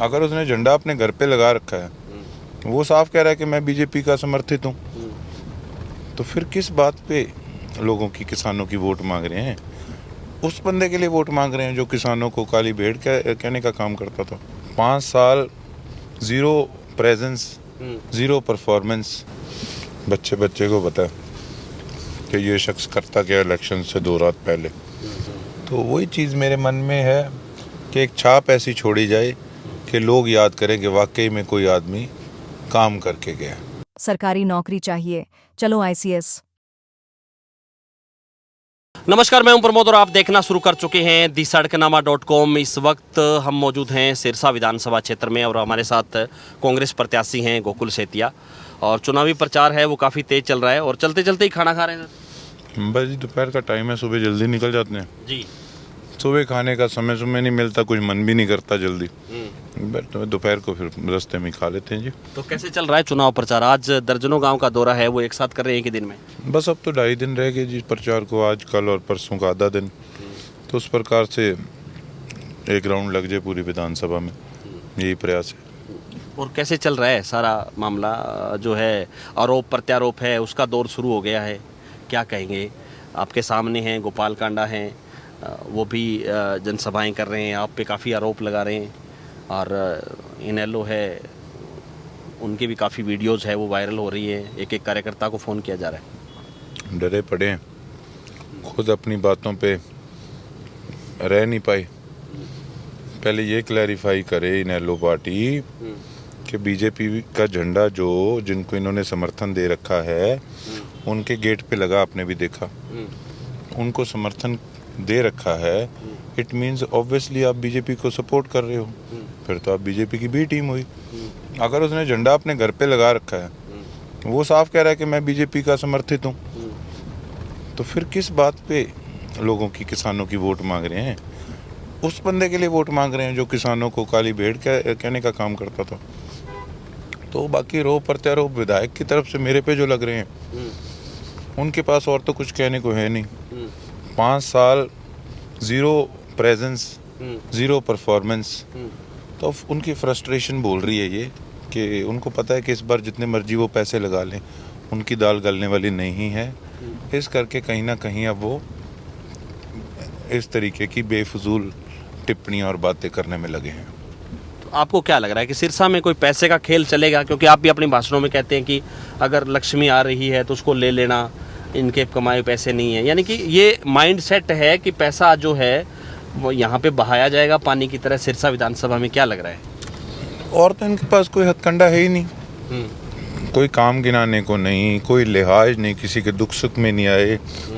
अगर उसने झंडा अपने घर पे लगा रखा है, वो साफ कह रहा है कि मैं बीजेपी का समर्थित हूँ, तो फिर किस बात पे लोगों की, किसानों की वोट मांग रहे हैं? उस बंदे के लिए वोट मांग रहे हैं जो किसानों को काली भेड़ कहने का काम करता था। 5 साल ज़ीरो प्रेजेंस, ज़ीरो परफॉर्मेंस। बच्चे बच्चे को पता है कि ये शख्स करता क्या इलेक्शन से 2 रात पहले। तो वही चीज़ मेरे मन में है कि एक छाप ऐसी छोड़ी जाए कि लोग याद करें कि वाकई में कोई आदमी काम करके गया। सरकारी नौकरी चाहिए, चलो आईसीएस। नमस्कार, मैं हूं प्रमोद और आप देखना शुरू कर चुके हैं दी सड़कनामा.com। इस वक्त हम मौजूद हैं सिरसा विधानसभा क्षेत्र में और हमारे साथ कांग्रेस प्रत्याशी हैं गोकुल सेतिया और चुनावी प्रचार है वो काफ़ी तेज़ चल रहा है और चलते चलते ही खाना खा रहे हैं। बस जी दोपहर का टाइम है, सुबह जल्दी निकल जाते हैं जी। सुबह खाने का समय नहीं मिलता, कुछ मन भी नहीं करता जल्दी, बट दोपहर को फिर रास्ते में खा लेते हैं जी। तो कैसे चल रहा है चुनाव प्रचार? आज दर्जनों गांव का दौरा है वो एक साथ कर रहे हैं एक ही दिन में? बस अब तो 2.5 दिन रह गए जी प्रचार को, आज कल और परसों का आधा दिन, तो उस प्रकार से एक राउंड लग जाए पूरी विधानसभा में, यही प्रयास है। और कैसे चल रहा है सारा मामला जो है, आरोप प्रत्यारोप है उसका दौर शुरू हो गया है, क्या कहेंगे? आपके सामने हैं गोपाल कांडा हैं, वो भी जनसभाएं कर रहे हैं, आप पे काफ़ी आरोप लगा रहे हैं और इनेलो है उनके भी काफ़ी वीडियोस है वो वायरल हो रही है, एक एक कार्यकर्ता को फ़ोन किया जा रहा है। डरे पड़े हैं, खुद अपनी बातों पे रह नहीं पाए। पहले ये क्लैरिफाई करे इनेलो पार्टी कि बीजेपी का झंडा जो जिनको इन्होंने समर्थन दे रखा है उनके गेट पे लगा, आपने भी देखा, उनको समर्थन दे रखा है, इट मीन्स ऑब्वियसली आप बीजेपी को सपोर्ट कर रहे हो, फिर तो आप बीजेपी की बी टीम हुई। अगर उसने झंडा अपने घर पे लगा रखा है, वो साफ कह रहा है कि मैं बीजेपी का समर्थित हूँ, तो फिर किस बात पे लोगों की, किसानों की वोट मांग रहे हैं? उस बंदे के लिए वोट मांग रहे हैं जो किसानों को काली भेड़ कहने का काम करता था। तो बाकी रोप प्रत्यारोप विधायक की तरफ से मेरे पे जो लग रहे हैं, उनके पास और तो कुछ कहने को है नहीं। 5 साल ज़ीरो प्रेजेंस, ज़ीरो परफॉर्मेंस, तो उनकी फ्रस्ट्रेशन बोल रही है ये कि उनको पता है कि इस बार जितने मर्जी वो पैसे लगा लें उनकी दाल गलने वाली नहीं है, इस करके कहीं ना कहीं अब वो इस तरीके की बेफजूल टिप्पणियां और बातें करने में लगे हैं। तो आपको क्या लग रहा है कि सिरसा में कोई पैसे का खेल चलेगा? क्योंकि आप भी अपने भाषणों में कहते हैं कि अगर लक्ष्मी आ रही है तो उसको ले लेना, इनके कमाए पैसे नहीं है, यानी कि ये माइंड सेट है कि पैसा जो है वो यहाँ पे बहाया जाएगा पानी की तरह सिरसा विधानसभा में, क्या लग रहा है? और तो इनके पास कोई हथकंडा है ही नहीं, कोई काम गिनाने को नहीं, कोई लिहाज नहीं, किसी के दुख सुख में नहीं आए,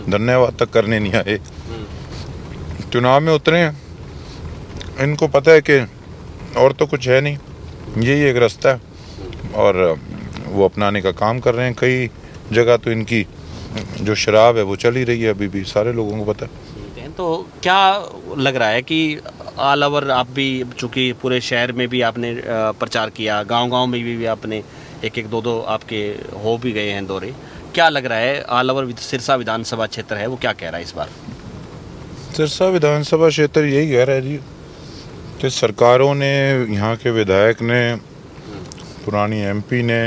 धन्यवाद तक करने नहीं आए, चुनाव में उतरे हैं, इनको पता है कि और तो कुछ है नहीं, यही एक रास्ता है और वो अपनाने का काम कर रहे हैं। कई जगह तो इनकी जो शराब है वो चल ही रही है, अभी भी सारे लोगों को पता है। तो क्या लग रहा है कि ऑल ओवर आप भी, चूँकि पूरे शहर में भी आपने प्रचार किया, गांव-गांव में भी आपने एक एक दो आपके हो भी गए हैं दौरे, क्या लग रहा है ऑल ओवर सिरसा विधानसभा क्षेत्र है वो क्या कह रहा है इस बार? सिरसा विधानसभा क्षेत्र यही कह रहा है जी कि सरकारों ने, यहाँ के विधायक ने, पुरानी एमपी ने,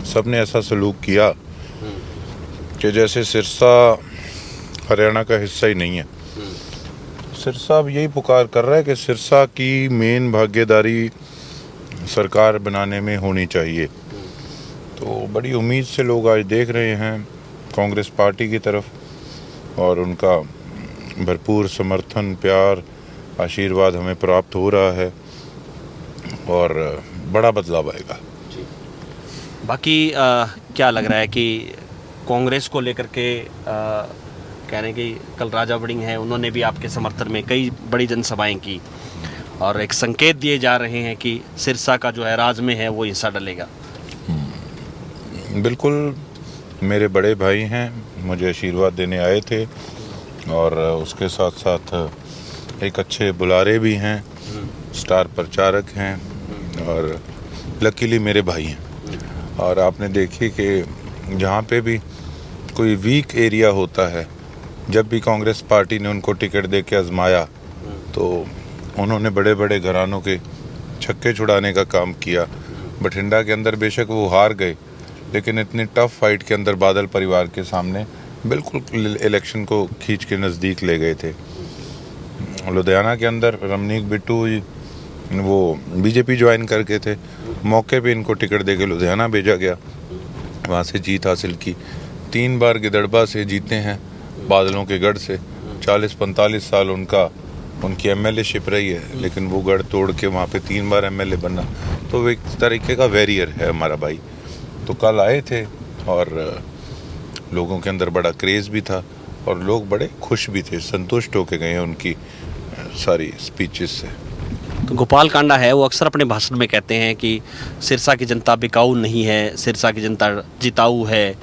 सबने ऐसा सलूक किया कि जैसे सिरसा हरियाणा का हिस्सा ही नहीं है। सिरसा अब यही पुकार कर रहा है कि सिरसा की मेन भागीदारी सरकार बनाने में होनी चाहिए। तो बड़ी उम्मीद से लोग आज देख रहे हैं कांग्रेस पार्टी की तरफ और उनका भरपूर समर्थन, प्यार, आशीर्वाद हमें प्राप्त हो रहा है और बड़ा बदलाव आएगा। बाकी क्या लग रहा है कि कांग्रेस को लेकर के कह रहे हैं कि कल राजा वड़िंग है, उन्होंने भी आपके समर्थन में कई बड़ी जनसभाएं की और एक संकेत दिए जा रहे हैं कि सिरसा का जो है राज में है वो हिस्सा डलेगा। बिल्कुल, मेरे बड़े भाई हैं, मुझे आशीर्वाद देने आए थे और उसके साथ साथ एक अच्छे बुलारे भी हैं, स्टार प्रचारक हैं और लकीली मेरे भाई हैं। और आपने देखी कि जहाँ पे भी कोई वीक एरिया होता है, जब भी कांग्रेस पार्टी ने उनको टिकट दे के आजमाया तो उन्होंने बड़े बड़े घरानों के छक्के छुड़ाने का काम किया। बठिंडा के अंदर बेशक वो हार गए, लेकिन इतनी टफ फाइट के अंदर बादल परिवार के सामने बिल्कुल इलेक्शन को खींच के नज़दीक ले गए थे। लुधियाना के अंदर रमनीक बिट्टू वो बीजेपी ज्वाइन करके थे, मौके पे इनको टिकट देके लुधियाना भेजा गया, वहाँ से जीत हासिल की। 3 बार गिदड़बा से जीते हैं, बादलों के गढ़ से। 40-45 साल उनकी एमएलए-शिप रही है, लेकिन वो गढ़ तोड़ के वहाँ पे 3 बार एमएलए बना। तो वो एक तरीके का वेरियर है हमारा भाई। तो कल आए थे और लोगों के अंदर बड़ा क्रेज़ भी था और लोग बड़े खुश भी थे, संतुष्ट होके गए हैं उनकी सारी स्पीचेस से। तो गोपाल कांडा है वो अक्सर अपने भाषण में कहते हैं कि सिरसा की जनता बिकाऊ नहीं है, सिरसा की जनता जिताऊ है।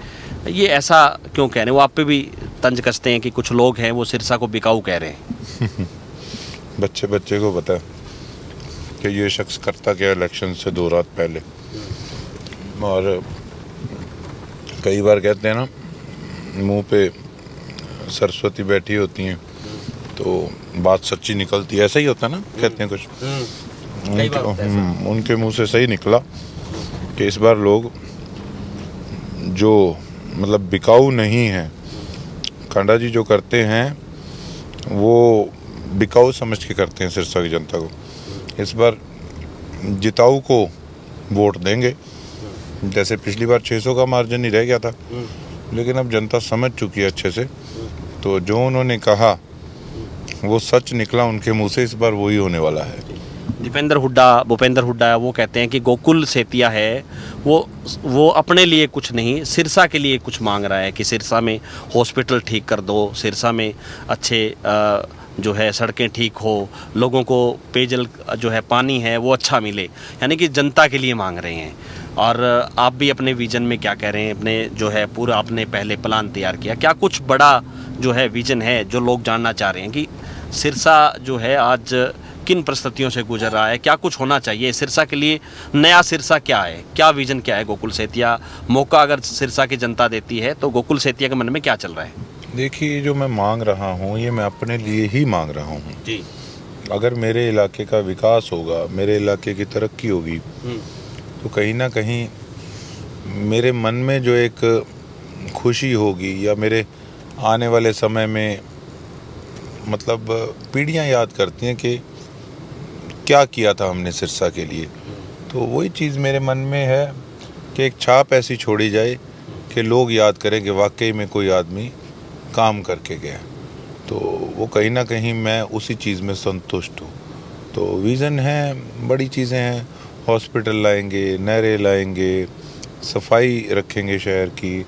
ये ऐसा क्यों कह रहे हैं? वो आप पे भी तंज कसते हैं कि कुछ लोग हैं वो सिरसा को बिकाऊ कह रहे हैं। बच्चे को पता है कि ये शख्स करता क्या इलेक्शन से 2 रात पहले। और कई बार कहते हैं ना, मुंह पे सरस्वती बैठी होती हैं तो बात सच्ची निकलती है, ऐसा ही होता है ना, कहते हैं कुछ। उनके मुंह से सही निकला कि इस बार लोग जो मतलब बिकाऊ नहीं हैं, कांडा जी जो करते हैं वो बिकाऊ समझ के करते हैं सिरसा की जनता को। इस बार जिताऊ को वोट देंगे। जैसे पिछली बार 600 का मार्जिन ही रह गया था, लेकिन अब जनता समझ चुकी है अच्छे से। तो जो उन्होंने कहा वो सच निकला उनके मुंह से, इस बार वही होने वाला है। भूपेंद्र हुड्डा वो कहते हैं कि गोकुल सेतिया है वो अपने लिए कुछ नहीं, सिरसा के लिए कुछ मांग रहा है कि सिरसा में हॉस्पिटल ठीक कर दो, सिरसा में अच्छे जो है सड़कें ठीक हो, लोगों को पेयजल जो है पानी है वो अच्छा मिले, यानी कि जनता के लिए मांग रहे हैं। और आप भी अपने विजन में क्या कह रहे हैं? अपने जो है पूरा आपने पहले प्लान तैयार किया, क्या कुछ बड़ा जो है विजन है जो लोग जानना चाह रहे हैं कि सिरसा जो है आज किन परिस्थितियों से गुजर रहा है, क्या कुछ होना चाहिए सिरसा के लिए? नया सिरसा क्या है, क्या विजन क्या है गोकुल सेतिया? मौका अगर सिरसा की जनता देती है तो गोकुल सेतिया के मन में क्या चल रहा है? देखिए, जो मैं मांग रहा हूँ ये मैं अपने लिए ही मांग रहा हूँ जी। अगर मेरे इलाके का विकास होगा, मेरे इलाके की तरक्की होगी, तो कहीं ना कहीं मेरे मन में जो एक खुशी होगी, या मेरे आने वाले समय में मतलब पीढ़ियां याद करती हैं कि क्या किया था हमने सिरसा के लिए। तो वही चीज़ मेरे मन में है कि एक छाप ऐसी छोड़ी जाए कि लोग याद करें कि वाकई में कोई आदमी काम करके गया। तो वो कहीं ना कहीं मैं उसी चीज़ में संतुष्ट हूँ। तो विज़न है, बड़ी चीज़ें हैं, हॉस्पिटल लाएंगे, नहरें लाएंगे, सफाई रखेंगे शहर की,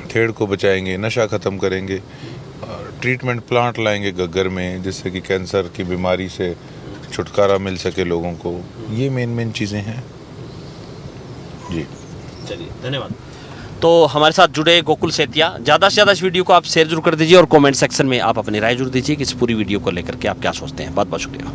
खेड़ को बचाएंगे, नशा ख़त्म करेंगे, ट्रीटमेंट प्लांट लाएंगे गग्गर में जिससे कि कैंसर की बीमारी से छुटकारा मिल सके लोगों को। ये मेन चीज़ें हैं जी। चलिए, धन्यवाद। तो हमारे साथ जुड़े गोकुल सेतिया। ज़्यादा से ज़्यादा इस वीडियो को आप शेयर जरूर कर दीजिए और कमेंट सेक्शन में आप अपनी राय जरूर दीजिए कि इस पूरी वीडियो को लेकर के आप क्या सोचते हैं। बहुत बहुत शुक्रिया।